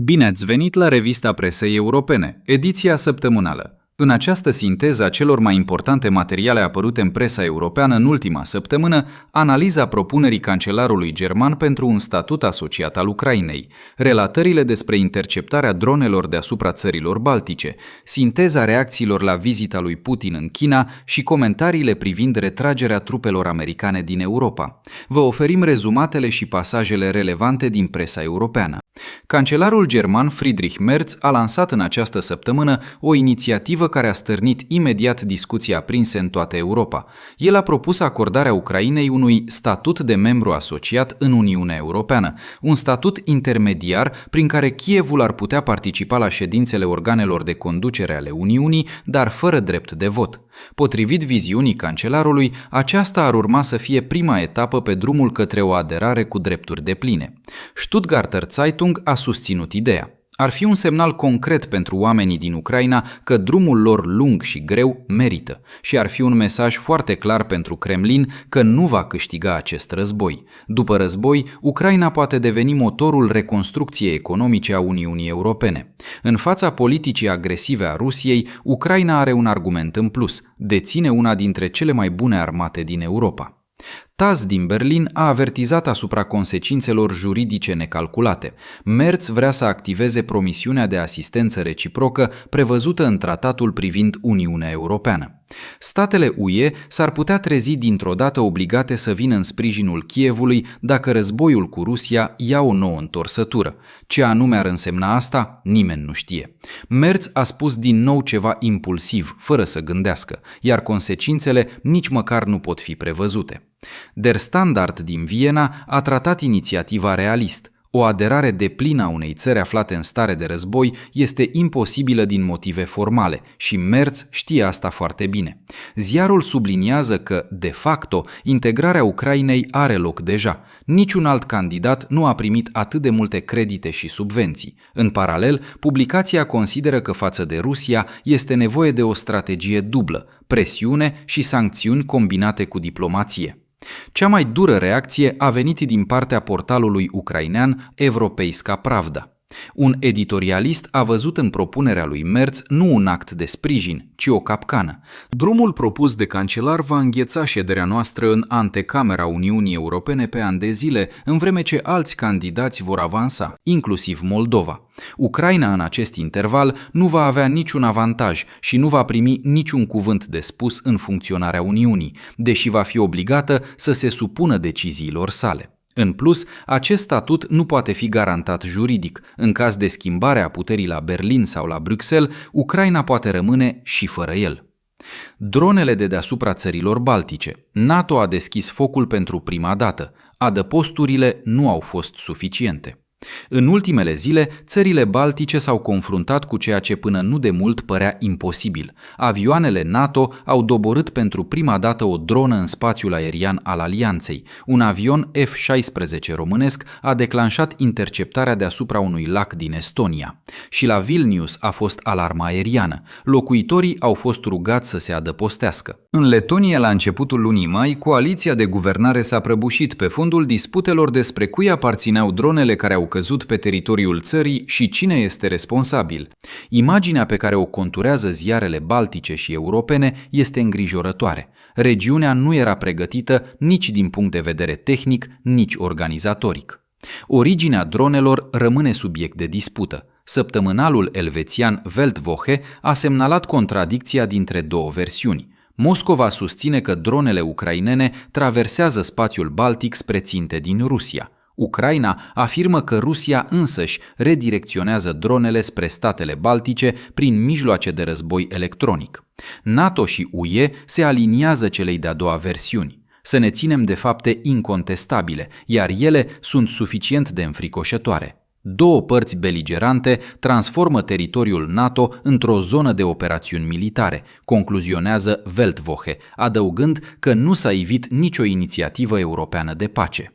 Bine ați venit la Revista Presei Europene, ediția săptămânală. În această sinteză a celor mai importante materiale apărute în presa europeană în ultima săptămână, analiza propunerii cancelarului german pentru un statut asociat al Ucrainei, relatările despre interceptarea dronelor deasupra țărilor baltice, sinteza reacțiilor la vizita lui Putin în China și comentariile privind retragerea trupelor americane din Europa. Vă oferim rezumatele și pasajele relevante din presa europeană. Cancelarul german Friedrich Merz a lansat în această săptămână o inițiativă care a stârnit imediat discuții aprinse în toată Europa. El a propus acordarea Ucrainei unui statut de membru asociat în Uniunea Europeană, un statut intermediar prin care Kievul ar putea participa la ședințele organelor de conducere ale Uniunii, dar fără drept de vot. Potrivit viziunii cancelarului, aceasta ar urma să fie prima etapă pe drumul către o aderare cu drepturi depline. Stuttgarter Zeitung a susținut ideea. Ar fi un semnal concret pentru oamenii din Ucraina că drumul lor lung și greu merită și ar fi un mesaj foarte clar pentru Kremlin că nu va câștiga acest război. După război, Ucraina poate deveni motorul reconstrucției economice a Uniunii Europene. În fața politicii agresive a Rusiei, Ucraina are un argument în plus: deține una dintre cele mai bune armate din Europa. TASS din Berlin a avertizat asupra consecințelor juridice necalculate. Merz vrea să activeze promisiunea de asistență reciprocă prevăzută în tratatul privind Uniunea Europeană. Statele UE s-ar putea trezi dintr-o dată obligate să vină în sprijinul Kievului dacă războiul cu Rusia ia o nouă întorsătură. Ce anume ar însemna asta, nimeni nu știe. Merz a spus din nou ceva impulsiv, fără să gândească, iar consecințele nici măcar nu pot fi prevăzute. Der Standard din Viena a tratat inițiativa realist. O aderare deplină a unei țări aflate în stare de război este imposibilă din motive formale și Merz știe asta foarte bine. Ziarul subliniază că, de facto, integrarea Ucrainei are loc deja. Niciun alt candidat nu a primit atât de multe credite și subvenții. În paralel, publicația consideră că față de Rusia este nevoie de o strategie dublă: presiune și sancțiuni combinate cu diplomație. Cea mai dură reacție a venit din partea portalului ucrainean Europeiska Pravda. Un editorialist a văzut în propunerea lui Merz nu un act de sprijin, ci o capcană. Drumul propus de cancelar va îngheța șederea noastră în antecamera Uniunii Europene pe ani de zile, în vreme ce alți candidați vor avansa, inclusiv Moldova. Ucraina în acest interval nu va avea niciun avantaj și nu va primi niciun cuvânt de spus în funcționarea Uniunii, deși va fi obligată să se supună deciziilor sale. În plus, acest statut nu poate fi garantat juridic. În caz de schimbare a puterii la Berlin sau la Bruxelles, Ucraina poate rămâne și fără el. Dronele de deasupra țărilor baltice. NATO a deschis focul pentru prima dată. Adăposturile nu au fost suficiente. În ultimele zile, țările baltice s-au confruntat cu ceea ce până nu de mult părea imposibil. Avioanele NATO au doborât pentru prima dată o dronă în spațiul aerian al alianței. Un avion F-16 românesc a declanșat interceptarea deasupra unui lac din Estonia. Și la Vilnius a fost alarma aeriană. Locuitorii au fost rugați să se adăpostească. În Letonia, la începutul lunii mai, coaliția de guvernare s-a prăbușit pe fondul disputelor despre cui aparțineau dronele care au căzut pe teritoriul țării și cine este responsabil. Imaginea pe care o conturează ziarele baltice și europene este îngrijorătoare. Regiunea nu era pregătită nici din punct de vedere tehnic, nici organizatoric. Originea dronelor rămâne subiect de dispută. Săptămânalul elvețian Weltwoche a semnalat contradicția dintre două versiuni. Moscova susține că dronele ucrainene traversează spațiul baltic spre ținte din Rusia. Ucraina afirmă că Rusia însăși redirecționează dronele spre statele baltice prin mijloace de război electronic. NATO și UE se aliniază celei de-a doua versiuni. Să ne ținem de fapte incontestabile, iar ele sunt suficient de înfricoșătoare. Două părți beligerante transformă teritoriul NATO într-o zonă de operațiuni militare, concluzionează Weltwoche, adăugând că nu s-a ivit nicio inițiativă europeană de pace.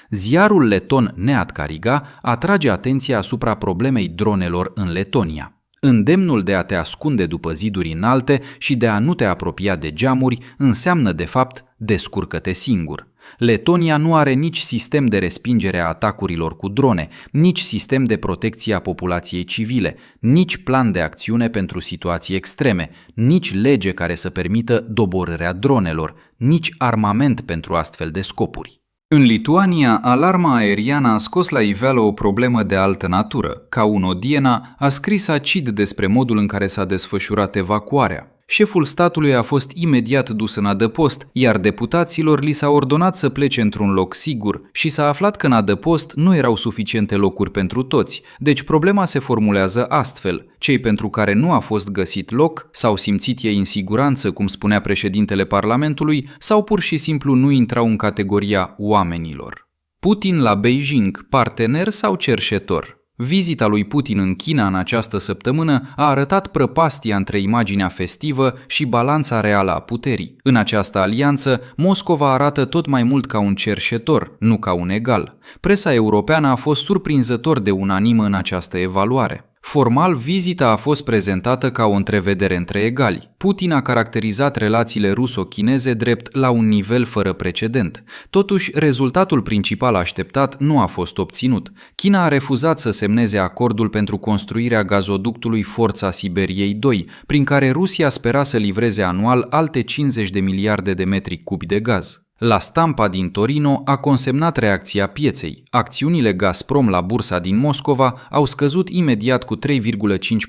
Ziarul leton Neat Kariga atrage atenția asupra problemei dronelor în Letonia. Îndemnul de a te ascunde după ziduri înalte și de a nu te apropia de geamuri înseamnă, de fapt, descurcă-te singur. Letonia nu are nici sistem de respingere a atacurilor cu drone, nici sistem de protecție a populației civile, nici plan de acțiune pentru situații extreme, nici lege care să permită doborârea dronelor, nici armament pentru astfel de scopuri. În Lituania, alarma aeriană a scos la iveală o problemă de altă natură. Kauno Diena a scris acid despre modul în care s-a desfășurat evacuarea. Șeful statului a fost imediat dus în adăpost, iar deputaților li s-a ordonat să plece într-un loc sigur și s-a aflat că în adăpost nu erau suficiente locuri pentru toți. Deci problema se formulează astfel: cei pentru care nu a fost găsit loc s-au simțit ei în siguranță, cum spunea președintele Parlamentului, sau pur și simplu nu intrau în categoria oamenilor. Putin la Beijing, partener sau cerșetor? Vizita lui Putin în China în această săptămână a arătat prăpastia între imaginea festivă și balanța reală a puterii. În această alianță, Moscova arată tot mai mult ca un cerșetor, nu ca un egal. Presa europeană a fost surprinzător de unanimă în această evaluare. Formal, vizita a fost prezentată ca o întrevedere între egali. Putin a caracterizat relațiile ruso-chineze drept la un nivel fără precedent. Totuși, rezultatul principal așteptat nu a fost obținut. China a refuzat să semneze acordul pentru construirea gazoductului Forța Siberiei 2, prin care Rusia spera să livreze anual alte 50 de miliarde de metri cubi de gaz. La Stampa din Torino a consemnat reacția pieței. Acțiunile Gazprom la bursa din Moscova au scăzut imediat cu 3,5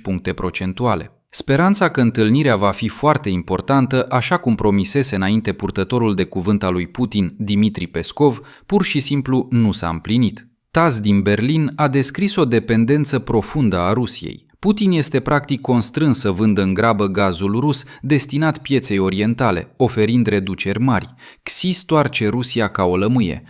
puncte procentuale. Speranța că întâlnirea va fi foarte importantă, așa cum promisese înainte purtătorul de cuvânt al lui Putin, Dmitri Peskov, pur și simplu nu s-a împlinit. TASS din Berlin a descris o dependență profundă a Rusiei. Putin este practic constrâns să vândă în grabă gazul rus destinat pieței orientale, oferind reduceri mari. Xi stoarce Rusia ca o lămâie.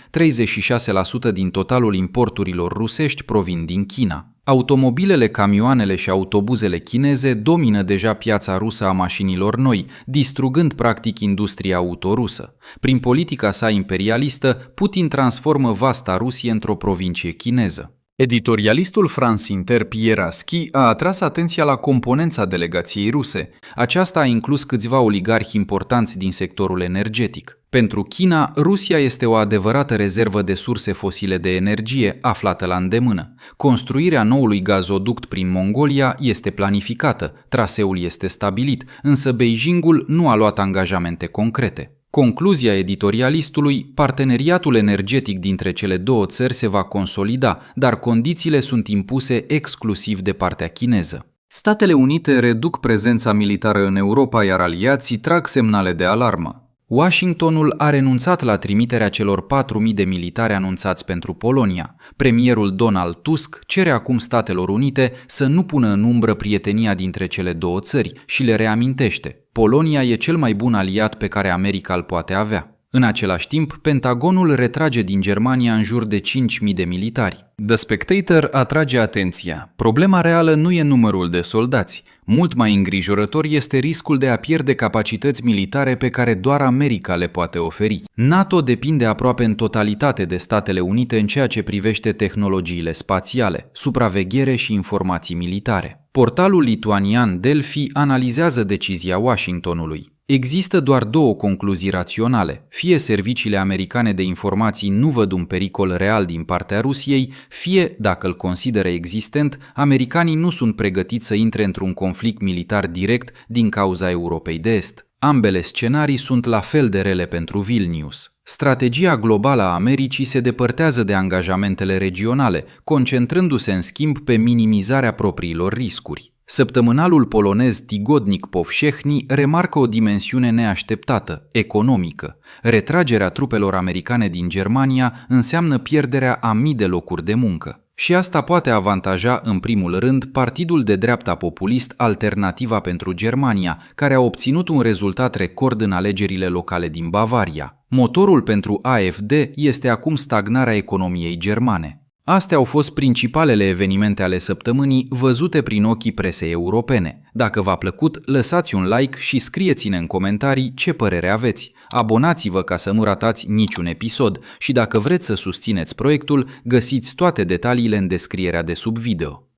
36% din totalul importurilor rusești provin din China. Automobilele, camioanele și autobuzele chineze domină deja piața rusă a mașinilor noi, distrugând practic industria auto rusă. Prin politica sa imperialistă, Putin transformă vasta Rusie într-o provincie chineză. Editorialistul France Inter Pierre Aschi a atras atenția la componența delegației ruse. Aceasta a inclus câțiva oligarhi importanți din sectorul energetic. Pentru China, Rusia este o adevărată rezervă de surse fosile de energie aflată la îndemână. Construirea noului gazoduct prin Mongolia este planificată, traseul este stabilit, însă Beijingul nu a luat angajamente concrete. Concluzia editorialistului: parteneriatul energetic dintre cele două țări se va consolida, dar condițiile sunt impuse exclusiv de partea chineză. Statele Unite reduc prezența militară în Europa, iar aliații trag semnale de alarmă. Washingtonul a renunțat la trimiterea celor 4.000 de militari anunțați pentru Polonia. Premierul Donald Tusk cere acum Statelor Unite să nu pună în umbră prietenia dintre cele două țări și le reamintește: Polonia e cel mai bun aliat pe care America îl poate avea. În același timp, Pentagonul retrage din Germania în jur de 5.000 de militari. The Spectator atrage atenția: problema reală nu e numărul de soldați. Mult mai îngrijorător este riscul de a pierde capacități militare pe care doar America le poate oferi. NATO depinde aproape în totalitate de Statele Unite în ceea ce privește tehnologiile spațiale, supraveghere și informații militare. Portalul lituanian Delphi analizează decizia Washingtonului. Există doar două concluzii raționale: fie serviciile americane de informații nu văd un pericol real din partea Rusiei, fie, dacă îl consideră existent, americanii nu sunt pregătiți să intre într-un conflict militar direct din cauza Europei de Est. Ambele scenarii sunt la fel de rele pentru Vilnius. Strategia globală a Americii se depărtează de angajamentele regionale, concentrându-se în schimb pe minimizarea propriilor riscuri. Săptămânalul polonez Tygodnik Powszechny remarcă o dimensiune neașteptată, economică. Retragerea trupelor americane din Germania înseamnă pierderea a mii de locuri de muncă. Și asta poate avantaja, în primul rând, partidul de dreapta populist Alternativa pentru Germania, care a obținut un rezultat record în alegerile locale din Bavaria. Motorul pentru AfD este acum stagnarea economiei germane. Astea au fost principalele evenimente ale săptămânii văzute prin ochii presei europene. Dacă v-a plăcut, lăsați un like și scrieți-ne în comentarii ce părere aveți. Abonați-vă ca să nu ratați niciun episod și dacă vreți să susțineți proiectul, găsiți toate detaliile în descrierea de sub video.